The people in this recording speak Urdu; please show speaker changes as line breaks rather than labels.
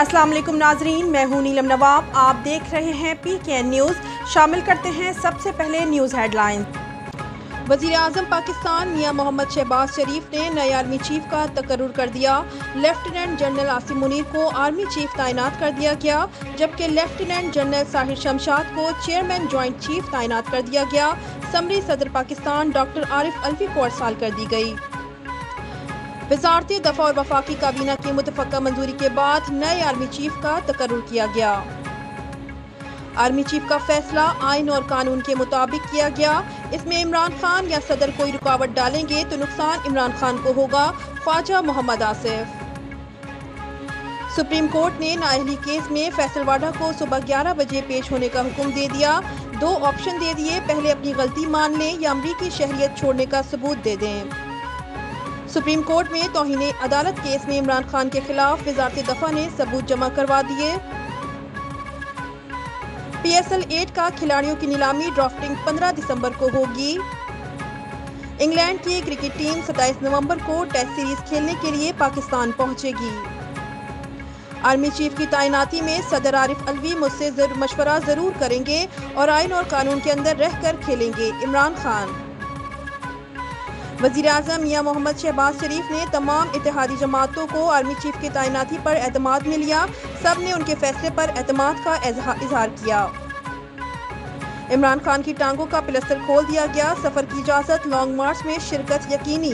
السلام علیکم ناظرین، میں ہوں نیلم نواب، آپ دیکھ رہے ہیں PKN نیوز۔ شامل کرتے ہیں سب سے پہلے نیوز ہیڈ لائنز۔ وزیر اعظم پاکستان میاں محمد شہباز شریف نے نئے آرمی چیف کا تقرر کر دیا۔ لیفٹیننٹ جنرل عاصم منیر کو آرمی چیف تعینات کر دیا گیا، جبکہ لیفٹیننٹ جنرل ساحر شمشاد کو چیئرمین جوائنٹ چیف تعینات کر دیا گیا۔ سمری صدر پاکستان ڈاکٹر عارف الوی کو ارسال کر دی گئی۔ وزارت دفاع اور وفاقی کابینہ کی متفقہ منظوری کے بعد نئے آرمی چیف کا تقرر کیا گیا۔ آرمی چیف کا فیصلہ آئین اور قانون کے مطابق کیا گیا۔ اس میں عمران خان یا صدر کوئی رکاوٹ ڈالیں گے تو نقصان عمران خان کو ہوگا، خواجہ محمد آصف۔ سپریم کورٹ نے نااہلی کیس میں فیصل واڈا کو صبح 11 بجے پیش ہونے کا حکم دے دیا۔ 2 آپشن دے دیے، پہلے اپنی غلطی مان لیں یا امریکی شہریت چھوڑنے کا ثبوت دے دیں۔ سپریم کورٹ میں توہین عدالت کیس میں عمران خان کے خلاف وزارت دفاع نے ثبوت جمع کروا دیے۔ PSL 8 کا کھلاڑیوں کی نیلامی ڈرافٹنگ 15 دسمبر کو ہوگی۔ انگلینڈ کی کرکٹ ٹیم 27 نومبر کو ٹیسٹ سیریز کھیلنے کے لیے پاکستان پہنچے گی۔ آرمی چیف کی تعیناتی میں صدر عارف الوی مجھ سے مشورہ ضرور کریں گے اور آئین اور قانون کے اندر رہ کر کھیلیں گے، عمران خان۔ وزیر اعظم میاں محمد شہباز شریف نے تمام اتحادی جماعتوں کو آرمی چیف کی تعیناتی پر اعتماد میں لیا، سب نے ان کے فیصلے پر اعتماد کا اظہار کیا۔ عمران خان کی ٹانگوں کا پلستر کھول دیا گیا، سفر کی اجازت، لانگ مارچ میں شرکت یقینی۔